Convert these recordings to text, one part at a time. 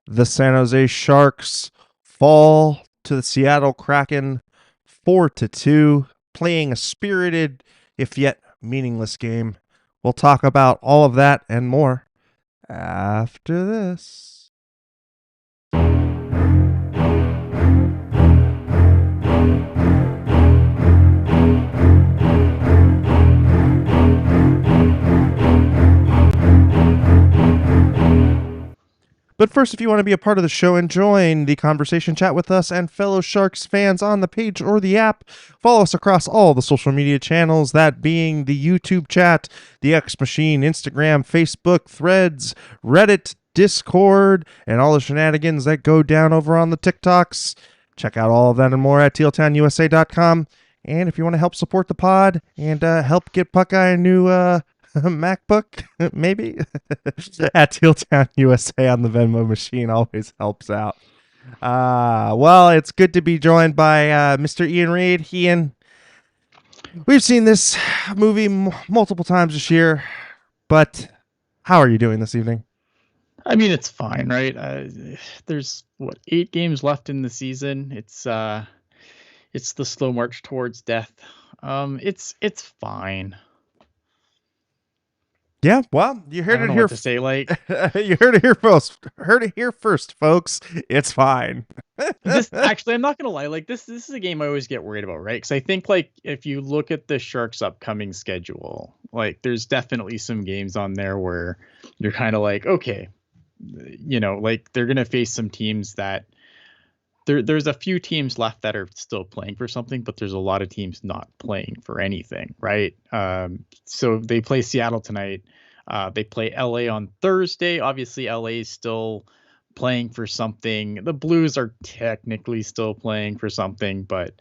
The San Jose Sharks fall to the Seattle Kraken 4-2, playing a spirited, if yet meaningless game. We'll talk about all of that and more after this. But first, if you want to be a part of the show and join the conversation, chat with us and fellow Sharks fans on the page or the app, follow us across all the social media channels, that being the YouTube chat, the X Machine, Instagram, Facebook, Threads, Reddit, Discord, and all the shenanigans that go down over on the TikToks. Check out all of that and more at tealtownusa.com. And if you want to help support the pod and help get Buckeye a new MacBook, maybe, at Teal Town USA on the Venmo machine always helps out. Well, it's good to be joined by Mr. Ian Reed. Ian, we've seen this movie multiple times this year, but how are you doing this evening? I mean, it's fine, right? There's 8 games left in the season. It's the slow march towards death. It's fine. Yeah, well, you heard it here. To say, like, you heard it here first. Heard it here first, folks. It's fine. Actually, I'm not gonna lie. Like, this is a game I always get worried about, right? Because I think, like, if you look at the Sharks' upcoming schedule, like, there's definitely some games on there where you're kind of like, okay, like, they're gonna face some teams that there's a few teams left that are still playing for something, but there's a lot of teams not playing for anything, right? So they play Seattle tonight. They play LA on Thursday. Obviously, LA is still playing for something. The Blues are technically still playing for something, but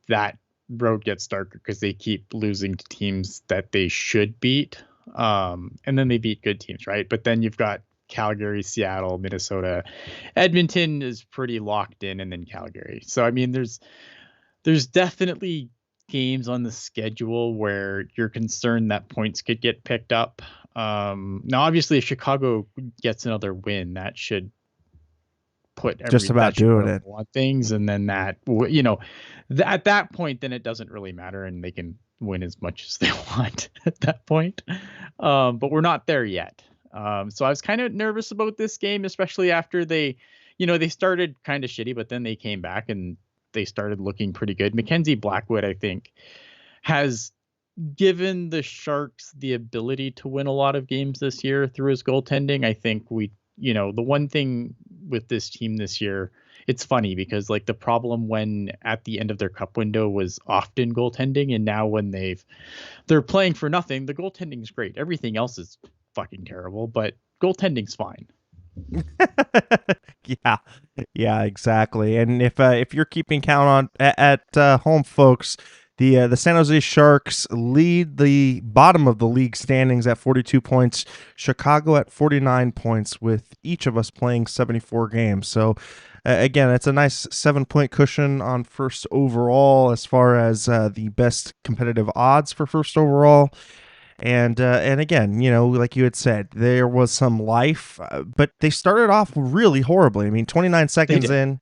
that road gets darker because they keep losing to teams that they should beat. And then they beat good teams, right? But then you've got Calgary, Seattle, Minnesota. Edmonton is pretty locked in, and then Calgary. So, I mean, there's definitely games on the schedule where you're concerned that points could get picked up. Now, obviously, if Chicago gets another win, that should put just about doing it on things, and then that, at that point, then it doesn't really matter, and they can win as much as they want at that point. But we're not there yet. So I was kind of nervous about this game, especially after they started kind of shitty, but then they came back and they started looking pretty good. Mackenzie Blackwood, I think, has given the Sharks the ability to win a lot of games this year through his goaltending. I think the one thing with this team this year, it's funny because, like, the problem when at the end of their cup window was often goaltending, and now when they're playing for nothing, the goaltending's great. Everything else is fucking terrible, but goaltending's fine. yeah, exactly. And if you're keeping count on at home, folks, the San Jose Sharks lead the bottom of the league standings at 42 points. Chicago at 49 points, with each of us playing 74 games. So again, it's a nice 7-point cushion on first overall as far as the best competitive odds for first overall. And again, like you had said, there was some life, but they started off really horribly. I mean, 29 seconds in,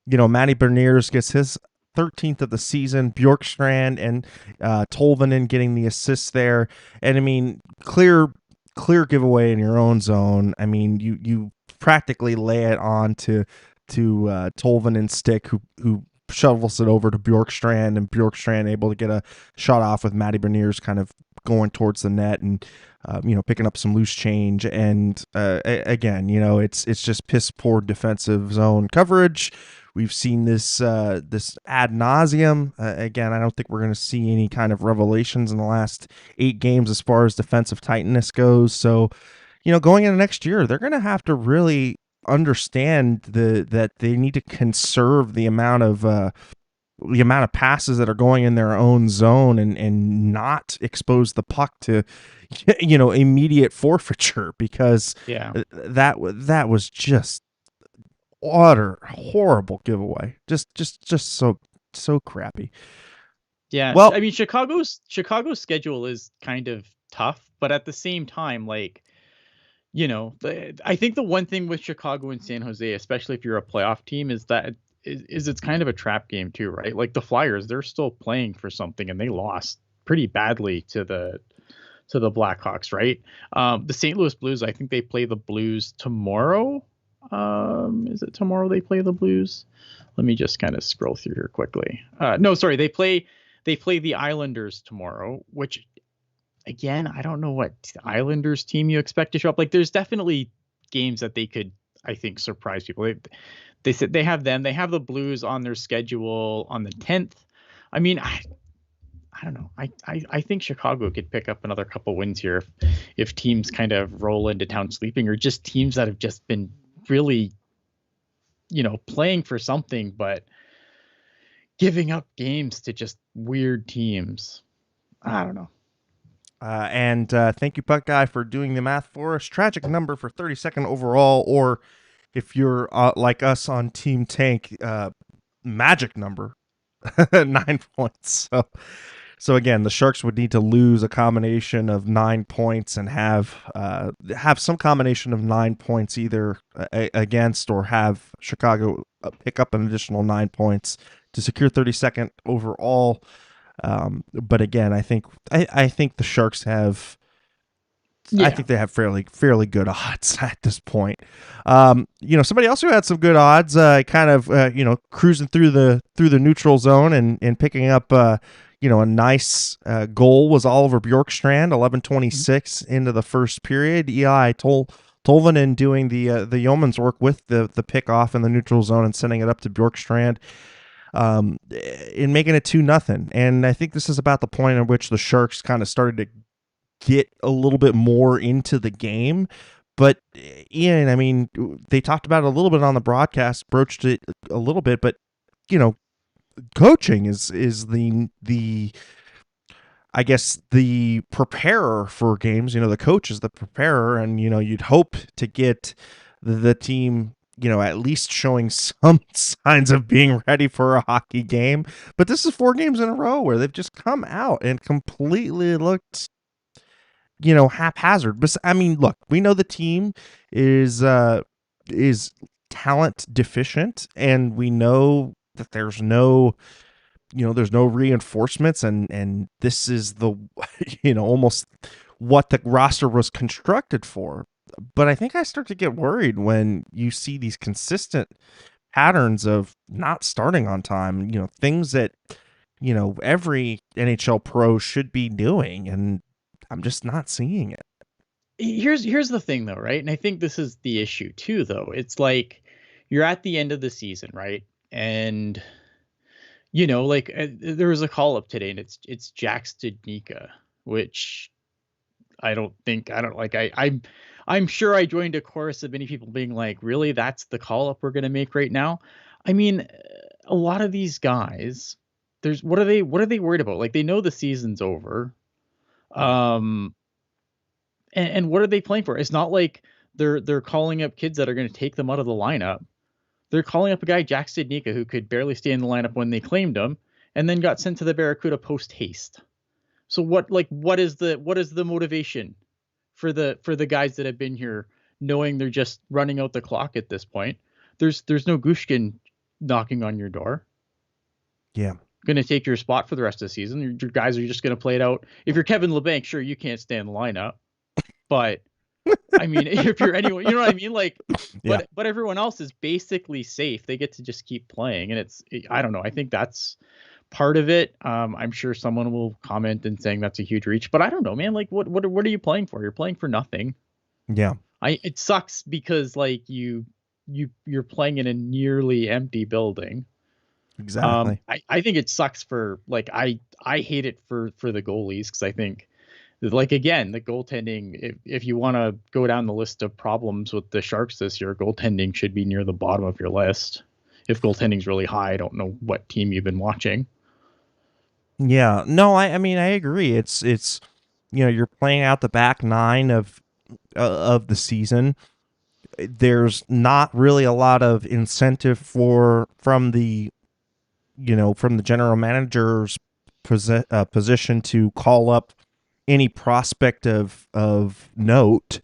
Matty Beniers gets his 13th of the season. Bjorkstrand and Tolvanen getting the assists there, and I mean, clear giveaway in your own zone. I mean, you practically lay it on to Tolvanen's stick, who shovels it over to Bjorkstrand, and Bjorkstrand able to get a shot off with Matty Beniers kind of going towards the net and picking up some loose change. And again, it's just piss poor defensive zone coverage. We've seen this ad nauseum. Again, I don't think we're going to see any kind of revelations in the last 8 games as far as defensive tightness goes. So, going into next year, they're going to have to really understand that they need to conserve the amount of passes that are going in their own zone, and not expose the puck to immediate forfeiture, because that was just utter horrible giveaway. Just so crappy. Yeah. Well, I mean, Chicago's schedule is kind of tough, but at the same time, like, I think the one thing with Chicago and San Jose, especially if you're a playoff team, is that is it's kind of a trap game too, right? Like the Flyers, they're still playing for something, and they lost pretty badly to the Blackhawks, right? The St. Louis Blues, I think they play the Blues tomorrow. Is it tomorrow they play the Blues? Let me just kind of scroll through here quickly. No, sorry, they play the Islanders tomorrow, which again, I don't know what Islanders team you expect to show up. Like, there's definitely games that they could, I think, surprise people. They said they have them. They have the Blues on their schedule on the 10th. I mean, I don't know. I think Chicago could pick up another couple wins here if teams kind of roll into town sleeping, or just teams that have just been really, playing for something, but giving up games to just weird teams. I don't know. And thank you, Puck Guy, for doing the math for us. Tragic number for 32nd overall, or if you're like us on Team Tank, magic number, 9 points. So again, the Sharks would need to lose a combination of 9 points and have some combination of 9 points either against, or have Chicago pick up an additional 9 points to secure 32nd overall. But again, I think the Sharks have. Yeah. I think they have fairly good odds at this point. Somebody else who had some good odds, cruising through the neutral zone and picking up a nice goal was Oliver Bjorkstrand, 11:26 into the first period. Eli Tolvanen doing the yeoman's work with the pick off in the neutral zone and sending it up to Bjorkstrand. In making it 2-0. And I think this is about the point at which the Sharks kind of started to get a little bit more into the game. But Ian, I mean, they talked about it a little bit on the broadcast, broached it a little bit, but coaching is the I guess the preparer for games. The coach is the preparer, and you'd hope to get the team at least showing some signs of being ready for a hockey game. But this is 4 games in a row where they've just come out and completely looked, haphazard. But I mean, look, we know the team is talent deficient, and we know that there's no reinforcements, and this is the, almost what the roster was constructed for. But I think I start to get worried when you see these consistent patterns of not starting on time, things that, every NHL pro should be doing. And I'm just not seeing it. Here's the thing, though, right? And I think this is the issue, too, though. It's like you're at the end of the season, right? And, there was a call up today, and it's Jack Studnicka, which I'm sure I joined a chorus of many people being like, really, that's the call up we're going to make right now. I mean, a lot of these guys, what are they worried about? Like, they know the season's over. And what are they playing for? It's not like they're calling up kids that are going to take them out of the lineup. They're calling up a guy, Jack Studnicka, who could barely stay in the lineup when they claimed him, and then got sent to the Barracuda post haste. So what is the motivation for the guys that have been here, knowing they're just running out the clock at this point? There's no Gushkin knocking on your door. Yeah. Going to take your spot for the rest of the season. Your guys are just going to play it out. If you're Kevin LeBanc, sure, you can't stay in the lineup. But I mean, if you're anyone, you know what I mean? Like, but everyone else is basically safe. They get to just keep playing. And I don't know. I think that's part of it. I'm sure someone will comment and saying that's a huge reach, but I don't know, man. Like, what are you playing for? You're playing for nothing. Yeah. It sucks because like you're playing in a nearly empty building. Exactly. I think it sucks for like I hate it for the goalies, because I think, like, again, the goaltending, if you want to go down the list of problems with the Sharks this year, goaltending should be near the bottom of your list. If goaltending's really high, I don't know what team you've been watching. Yeah, no, I mean, I agree. It's you're playing out the back 9 of the season. There's not really a lot of incentive from the general manager's position to call up any prospect of note.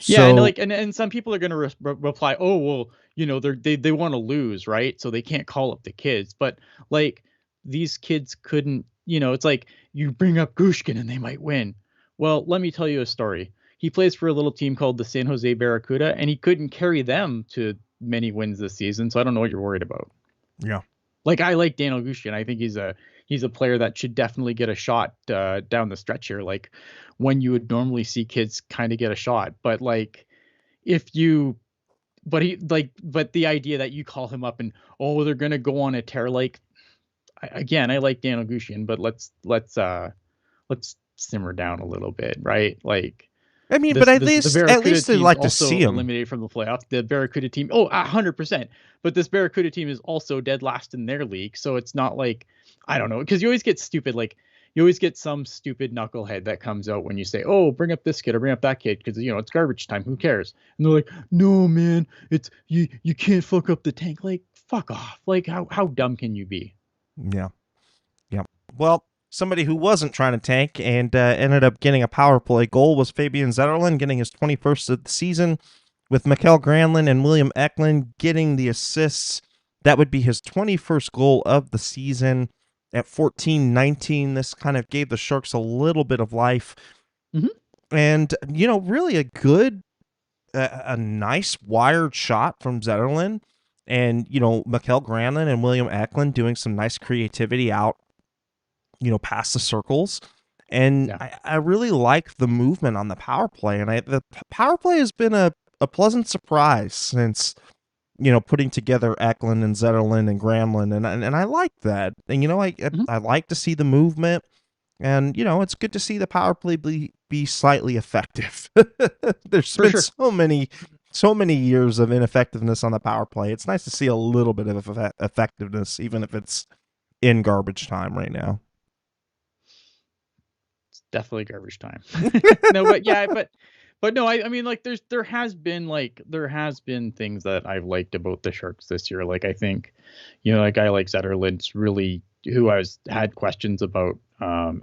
Yeah, and So like, and some people are going to reply, "Oh, well, they want to lose, right? So they can't call up the kids." But like, these kids couldn't, it's like you bring up Gushkin and they might win. Well, let me tell you a story. He plays for a little team called the San Jose Barracuda, and he couldn't carry them to many wins this season. So I don't know what you're worried about. yeah. Like, I like Daniel Gushkin. I think he's a player that should definitely get a shot down the stretch here. Like, when you would normally see kids kind of get a shot, but like, if you but the idea that you call him up and, oh, they're gonna go on a tear, like, I like Daniel Gushkin, but let's simmer down a little bit, right? Like, I mean, but this at this the Barracuda least they team's like to see also him. eliminated from the playoffs. The Barracuda team, oh, 100%. But this Barracuda team is also dead last in their league, so it's not like, I don't know, because you always get stupid, like, you always get some stupid knucklehead that comes out when you say, "Oh, bring up this kid or bring up that kid because it's garbage time. Who cares?" And they're like, "No, man, it's you can't fuck up the tank." Like, fuck off. Like, how dumb can you be? Yeah. Yeah. Well, somebody who wasn't trying to tank and ended up getting a power play goal was Fabian Zetterlund, getting his 21st of the season, with Mikael Granlund and William Eklund getting the assists. That would be his 21st goal of the season at 14-19. This kind of gave the Sharks a little bit of life. Mhm. And, really a nice wired shot from Zetterlund. And, Mikael Granlund and William Eklund doing some nice creativity out, past the circles. And Yeah. I really like the movement on the power play. And the power play has been a pleasant surprise since, putting together Eklund and Zetterlund and Granlund. And I like that. And, Mhm. I like to see the movement. And, it's good to see the power play be slightly effective. There's For been sure. so many years of ineffectiveness on the power play. It's nice to see a little bit of effectiveness, even if it's in garbage time right now. It's definitely garbage time. No, but yeah, but no, I mean, like, there has been things that I've liked about the Sharks this year. Like, I think, a guy like Zetterlund's really, who had questions about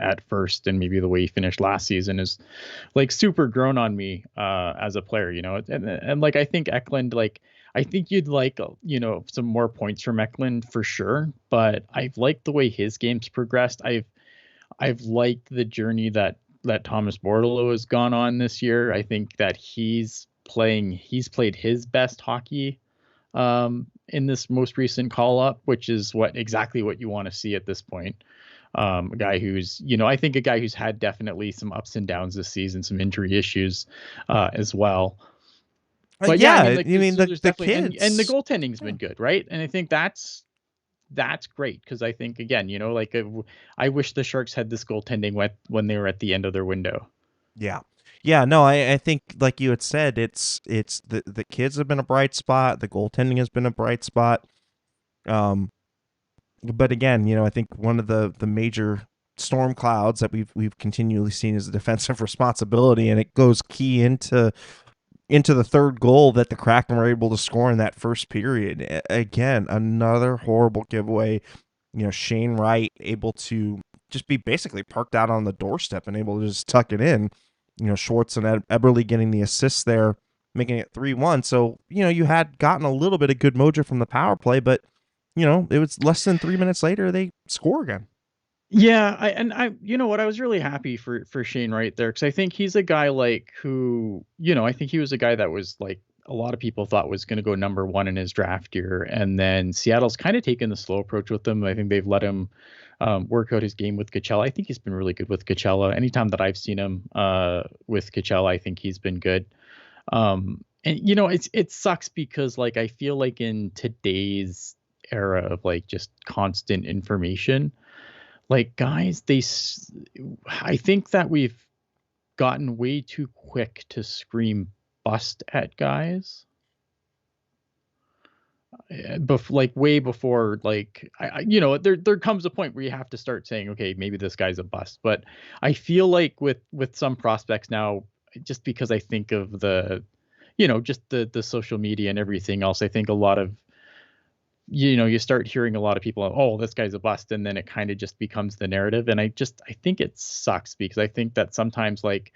at first, and maybe the way he finished last season is like super grown on me as a player, and like, I think Eklund, like, I think you'd like, some more points from Eklund for sure, but I've liked the way his game's progressed. I've liked the journey that Thomas Bordeleau has gone on this year. I think that he's played his best hockey in this most recent call up, which is exactly what you want to see at this point. A guy who's, I think a guy who's had definitely some ups and downs this season, some injury issues as well. But yeah, I Yeah, mean, I like, mean there's the definitely, and the kids. goaltending's Yeah. been good, right? And I think that's great, because I think, again, like, I wish the Sharks had this goaltending when they were at the end of their window. Yeah. Yeah, no, I think like you had said, it's the kids have been a bright spot, the goaltending has been a bright spot. Um but again, I think one of the major storm clouds that we've continually seen is the defensive responsibility, and it goes key into the third goal that the Kraken were able to score in that first period. Again, another horrible giveaway. Shane Wright able to just be basically parked out on the doorstep and able to just tuck it in. Schwartz and Eberle getting the assists there, making it 3-1. So, you had gotten a little bit of good mojo from the power play, but, it was less than 3 minutes later, they score again. Yeah, you know what, I was really happy for Shane Wright there, because I think he's a guy, like, who, I think he was a guy that was, like, a lot of people thought was going to go number one in his draft year, and then Seattle's kind of taken the slow approach with him. I think they've let him work out his game with Coachella. I think he's been really good with Coachella. Anytime that I've seen him with Coachella, I think he's been good. And it sucks because, like, I feel like in today's era of, like, just constant information, like, guys, I think that we've gotten way too quick to scream bust at guys. Like, way before, like, there comes a point where you have to start saying, okay, maybe this guy's a bust. But I feel like with some prospects now, just because I think of just the social media and everything else, I think a lot of, you start hearing a lot of people, oh, this guy's a bust, and then it kind of just becomes the narrative. And I think it sucks, because I think that sometimes, like,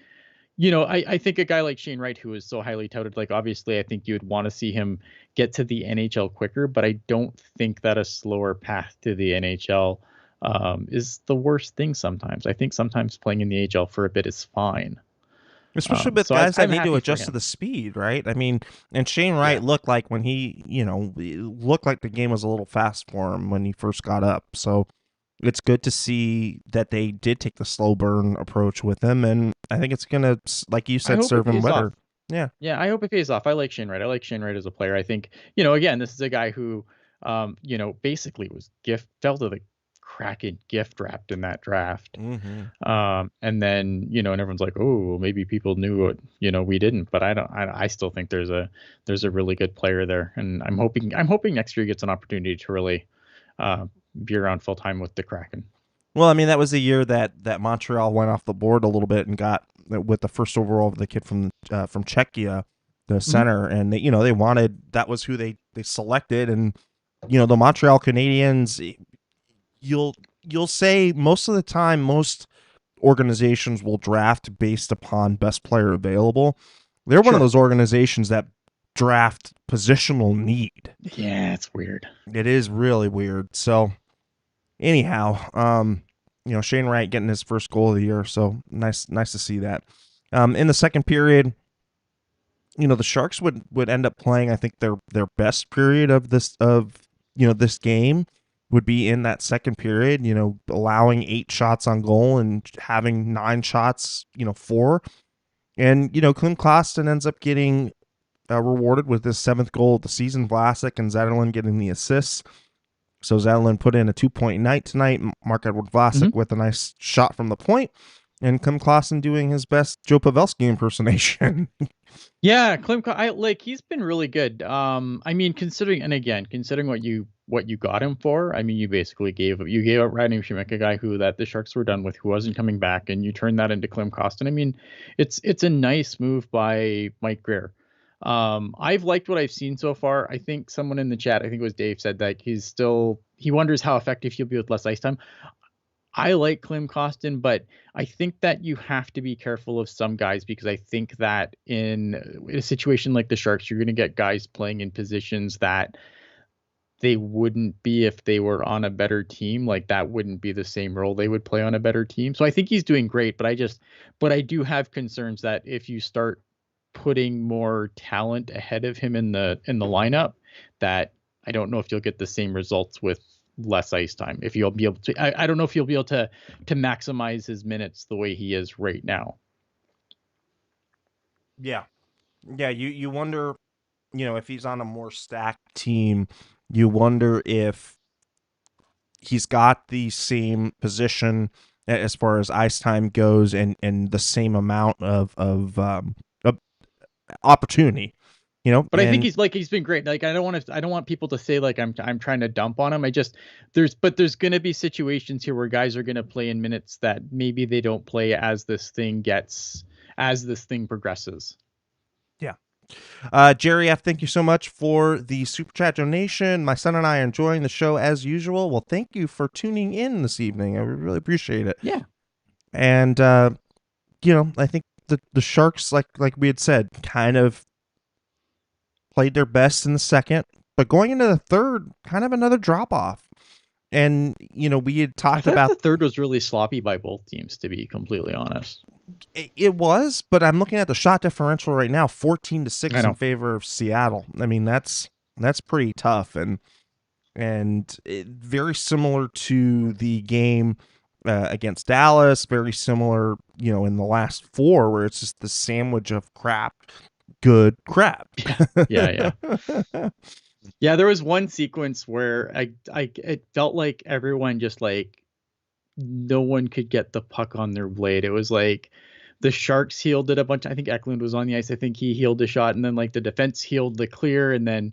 I think a guy like Shane Wright, who is so highly touted, like obviously I think you would want to see him get to the NHL quicker, but I don't think that a slower path to the NHL is the worst thing sometimes. I think sometimes playing in the AHL for a bit is fine. Especially with So guys that I'm need to happy for adjust to him. the speed, right? I mean, and Shane Yeah. Wright looked like when he, it looked like the game was a little fast for him when he first got up. So it's good to see that they did take the slow burn approach with him, and I think it's gonna, like you I said, hope it serve him pays off. better. Yeah. Yeah, I hope it pays off. I like Shane Wright. I like Shane Wright as a player. I think, again, this is a guy who, basically was fell to the Kraken gift wrapped in that draft. Mm-hmm. And then, and everyone's like, oh, maybe people knew what, we didn't, but I still think there's a really good player there. And I'm hoping next year he gets an opportunity to really, be around full time with the Kraken. Well, I mean, that was the year that Montreal went off the board a little bit and got with the first overall of the kid from Czechia, the Mhm. center, and they wanted, that was who they selected, and the Montreal Canadiens. You'll you'll say most of the time, most organizations will draft based upon best player available. They're one of Sure. those organizations that draft positional need. Yeah, it's weird. It is really weird. So anyhow, Shane Wright getting his first goal of the year, so nice to see that. In the second period, the Sharks would end up playing, I think, their best period of this game would be in that second period, allowing 8 shots on goal and having 9 shots, 4. And, Kilm Kostin ends up getting rewarded with his 7th goal of the season. Vlasic and Zetterlund getting the assists. So Zetterlund put in a 2-point night tonight. Mark-Edward Vlasic with a nice shot from the point. And Kilm Kostin doing his best Joe Pavelski impersonation. Yeah, I like he's been really good. I mean, considering what you got him for, I mean, you gave up Radim Shimmick, a guy who that the Sharks were done with, who wasn't coming back, and you turned that into Klim Kostin. I mean, it's a nice move by Mike Greer. I've liked what I've seen so far. I think someone in the chat, I think it was Dave, said that he wonders how effective he'll be with less ice time. I like Kilm Kostin, but I think that you have to be careful of some guys, because I think that in a situation like the Sharks, you're going to get guys playing in positions that they wouldn't be if they were on a better team. Like that wouldn't be the same role they would play on a better team. So I think he's doing great, but I do have concerns that if you start putting more talent ahead of him in the lineup, that I don't know if you'll get the same results with less ice time. If you'll be able to, I don't know if you'll be able to maximize his minutes the way he is right now. Yeah. Yeah, you wonder, if he's on a more stacked team, you wonder if he's got the same position as far as ice time goes, and the same amount of opportunity, But I think and he's been great. Like I don't want people to say like I'm trying to dump on him. There's going to be situations here where guys are going to play in minutes that maybe they don't play as this thing progresses. yeah. Jerry F, thank you so much for the super chat donation. My son and I are enjoying the show as usual. Well, thank you for tuning in this evening. I really appreciate it. Yeah. And I think the Sharks, like we had said, kind of played their best in the second, but going into the third, kind of another drop off. And we had I talked thought about, the third was really sloppy by both teams, to be completely honest. it was, but I'm looking at the shot differential right now, 14-6 I in know. favor of Seattle. I mean, that's pretty tough, and very similar to the game against Dallas. Very similar, in the last 4, where it's just the sandwich of crap, good crap. Yeah. Yeah, there was one sequence where it felt like everyone just like no one could get the puck on their blade. It was like the Sharks healed it a bunch. I think Eklund was on the ice. I think he healed the shot, and then like the defense healed the clear, and then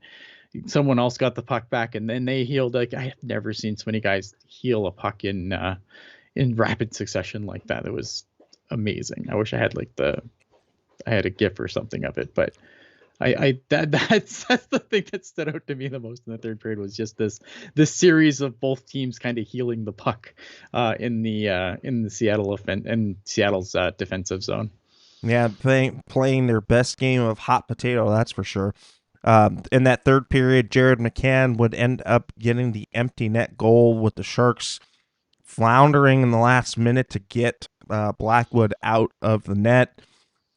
someone else got the puck back, and then they healed. Like I have never seen so many guys heal a puck in rapid succession like that. It was amazing. I wish I had I had a GIF or something of it, but that's the thing that stood out to me the most in the third period was just this series of both teams kind of healing the puck in the Seattle's defensive zone. Yeah, playing their best game of hot potato, that's for sure. In that third period, Jared McCann would end up getting the empty net goal with the Sharks floundering in the last minute to get Blackwood out of the net,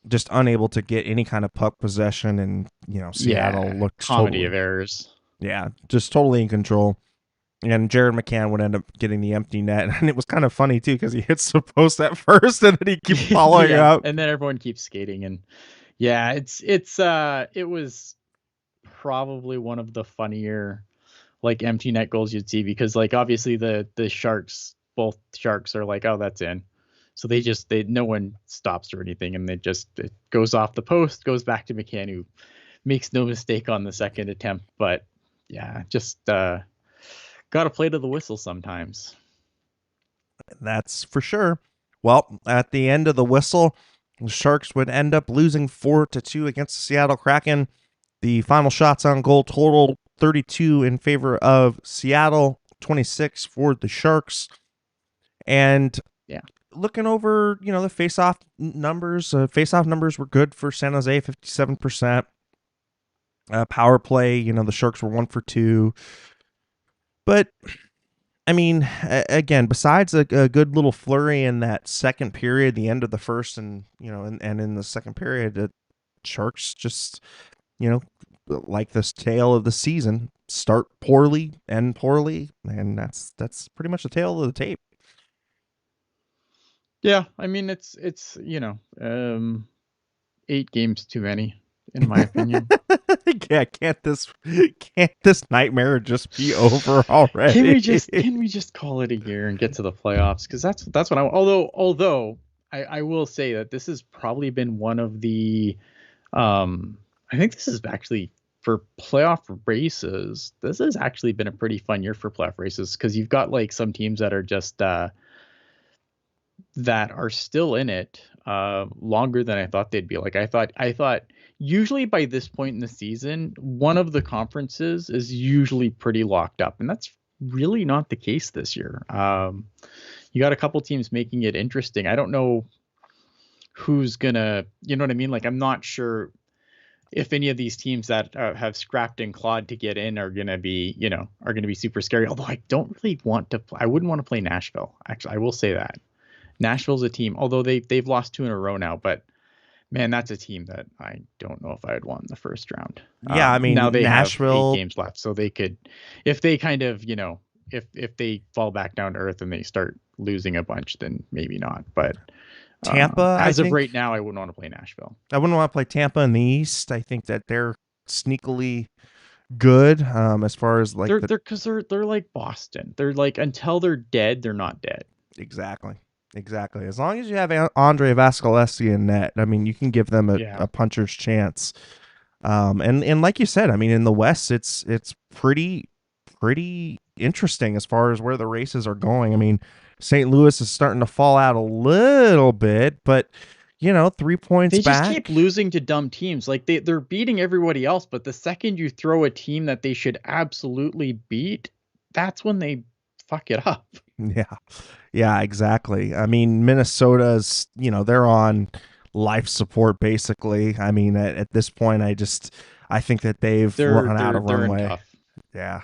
just unable to get any kind of puck possession, and Seattle Yeah, looked comedy totally, of errors. yeah, just totally in control. And Jared McCann would end up getting the empty net, and it was kind of funny too because he hits the post at first, and then he keeps following Yeah, up. and then everyone keeps skating, and yeah, it was probably one of the funnier like empty net goals you'd see, because like obviously the Sharks, both Sharks are like, oh, that's in. So they no one stops or anything, and it goes off the post, goes back to McCann, who makes no mistake on the second attempt. But yeah, just gotta play to the whistle sometimes. That's for sure. Well, at the end of the whistle, the Sharks would end up losing 4-2 against the Seattle Kraken. The final shots on goal total 32 in favor of Seattle, 26 for the Sharks. And Yeah, looking over, the face-off numbers, were good for San Jose, 57%. Power play, the Sharks were 1 for 2. But I mean, again, besides a good little flurry in that second period, the end of the first, and in the second period, the Sharks just, like this tale of the season, start poorly, end poorly, and that's pretty much the tale of the tape. yeah. I mean, it's 8 games too many, in my opinion. Yeah, can't this nightmare just be over already? Can we just call it a year and get to the playoffs? Because that's what I, although I will say that this has probably been one of the I think this is actually, for playoff races, this has actually been a pretty fun year for playoff races, because you've got like some teams that are just that are still in it longer than I thought they'd be. Like I thought usually by this point in the season, one of the conferences is usually pretty locked up, and that's really not the case this year. You got a couple teams making it interesting. I don't know who's gonna, you know what I mean? Like, I'm not sure if any of these teams that have scrapped and clawed to get in are gonna be, super scary. Although I don't really want to, I wouldn't want to play Nashville. Actually, I will say that Nashville's a team, although they've lost 2 in a row now, but man, that's a team that I don't know if I'd want in the first round. Yeah, I Now mean they have 8 Nashville. games left, so they could, if they kind of, if they fall back down to earth and they start losing a bunch, then maybe not. But Tampa, I as of think right now, I wouldn't want to play Nashville. I wouldn't want to play Tampa in the East. I think that they're sneakily good as far as like They're like Boston. They're like, until they're dead, they're not dead. exactly. As long as you have Andre Vasilevsky in net, I mean, you can give them Yeah. a puncher's chance. And like you said, I mean, in the West, it's pretty interesting as far as where the races are going. I mean, St. Louis is starting to fall out a little bit, but 3 points They just back. keep losing to dumb teams. Like they're beating everybody else, but the second you throw a team that they should absolutely beat, that's when they fuck it up. Yeah, exactly. I mean, Minnesota's, they're on life support basically. I mean, at this point, I think that they've run out of They're in runway. tough. Yeah.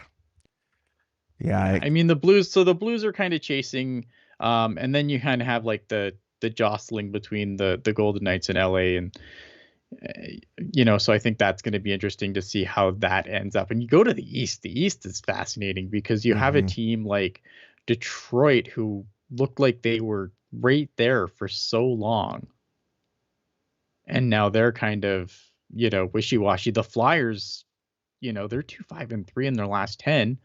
Yeah, I mean the Blues. So the Blues are kind of chasing, and then you kind of have like the jostling between the Golden Knights in LA, and so I think that's going to be interesting to see how that ends up. And you go to the East. The East is fascinating because you have a team like Detroit, who looked like they were right there for so long, and now they're kind of wishy-washy. The Flyers, they're 2-5-3 in their last 10.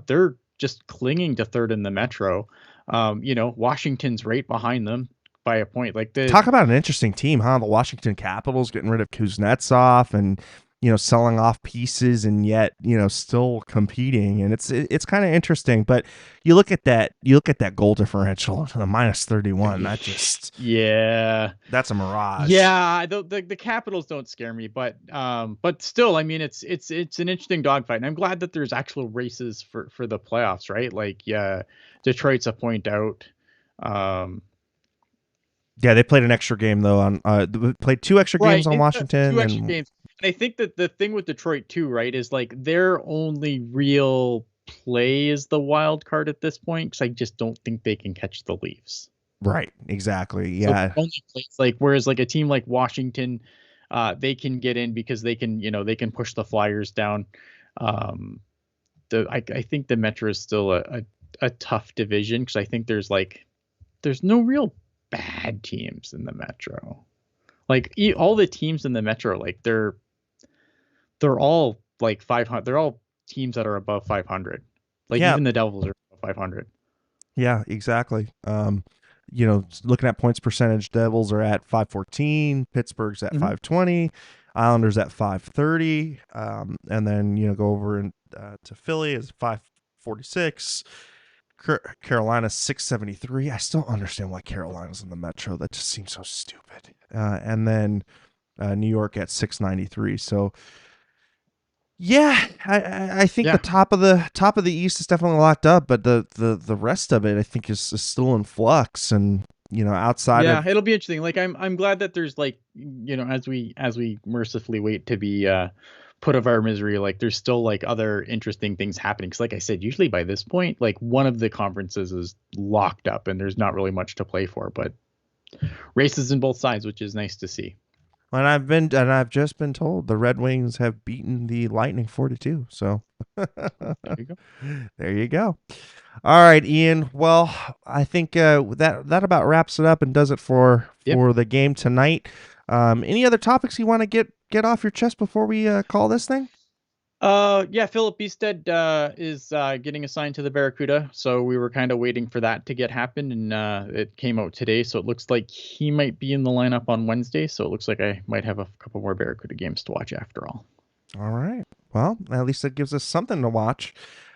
They're just clinging to third in the Metro. Washington's right behind them by a point. Like Talk about an interesting team, huh? The Washington Capitals getting rid of Kuznetsov and selling off pieces, and yet still competing, and it's kind of interesting. But you look at that goal differential, the -31. That just that's a mirage. Yeah, the Capitals don't scare me, but still, I mean, it's an interesting dogfight, and I'm glad that there's actual races for the playoffs, right? Like, yeah, Detroit's a point out. Yeah, they played an extra game though on they played 2 extra games on Washington two extra and games. And I think that the thing with Detroit too, right, is like their only real play is the wild card at this point because I just don't think they can catch the Leafs. right, exactly. So Yeah. only place like whereas like a team like Washington, they can get in because they can they can push the Flyers down. Um, I think the Metro is still a tough division because I think there's no real bad teams in the Metro. Like all the teams in the Metro, like they're all like 500. They're all teams that are above 500. Like Yeah. even the Devils are above 500. Yeah, exactly. Looking at points percentage, Devils are at 514, Pittsburgh's at 520, Islanders at 530, and then go over to Philly is 546. Carolina's 673. I still don't understand why Carolina's in the Metro. That just seems so stupid. And then New York at 693. So yeah, I think the top of the East is definitely locked up, but the rest of it I think is still in flux, and outside of it'll be interesting. Like I'm glad that there's like as we mercifully wait to be put of our misery, like there's still like other interesting things happening. Because like I said, usually by this point, like one of the conferences is locked up and there's not really much to play for, but races in both sides, which is nice to see. And I've just been told the Red Wings have beaten the Lightning 4-2. So There you go. There you go. All right, Ian. Well, I think that about wraps it up and does it for the game tonight. Any other topics you want to get off your chest before we call this thing? Philip Beestead is getting assigned to the Barracuda, so we were kind of waiting for that to get happen, and it came out today, so it looks like he might be in the lineup on Wednesday, so it looks like I might have a couple more Barracuda games to watch after all. All right. Well, at least that gives us something to watch.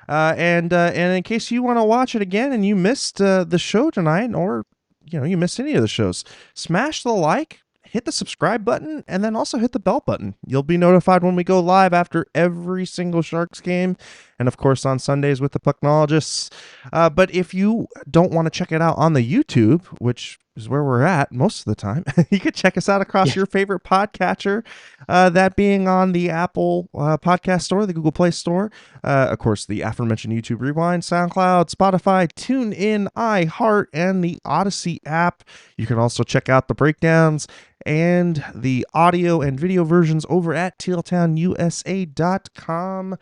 And in case you want to watch it again and you missed the show tonight, or you missed any of the shows, smash the like, hit the subscribe button, and then also hit the bell button. You'll be notified when we go live after every single Sharks game, and of course on Sundays with the Pucknologists. But if you don't want to check it out on the YouTube, which is where we're at most of the time, you could check us out across your favorite podcatcher, that being on the Apple Podcast Store, the Google Play Store, of course the aforementioned YouTube Rewind, SoundCloud, Spotify, TuneIn, iHeart, and the Odyssey app. You can also check out the breakdowns and the audio and video versions over at tealtownusa.com.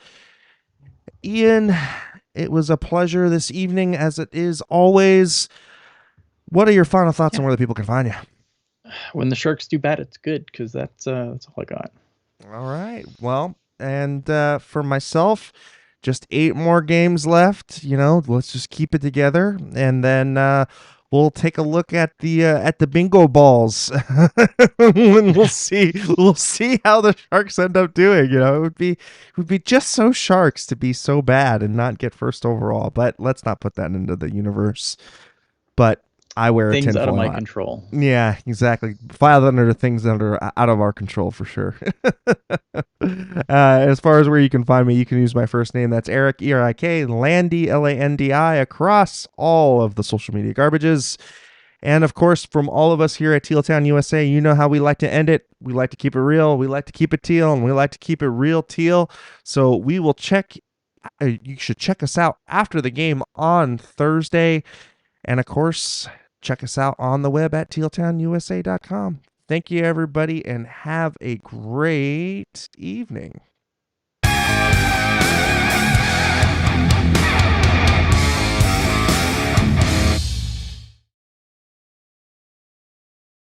Ian, it was a pleasure this evening, as it is always. What are your final thoughts on where the people can find you? When the Sharks do bad, it's good, because that's all I got. All right. Well, and for myself, just 8 more games left. Let's just keep it together, and then we'll take a look at the bingo balls. And we'll see how the Sharks end up doing. It would be just so Sharks to be so bad and not get first overall. But let's not put that into the universe. But I wear things a tinfoil out of my hat. control. Yeah, exactly. File under the things that are out of our control for sure. As far as where you can find me, you can use my first name. That's Eric, E-R-I-K, Landi, L-A-N-D-I, across all of the social media garbages. And of course, from all of us here at Teal Town USA, you know how we like to end it. We like to keep it real. We like to keep it teal, and we like to keep it real teal. So we will you should check us out after the game on Thursday. And of course, check us out on the web at tealtownusa.com. Thank you, everybody, and have a great evening.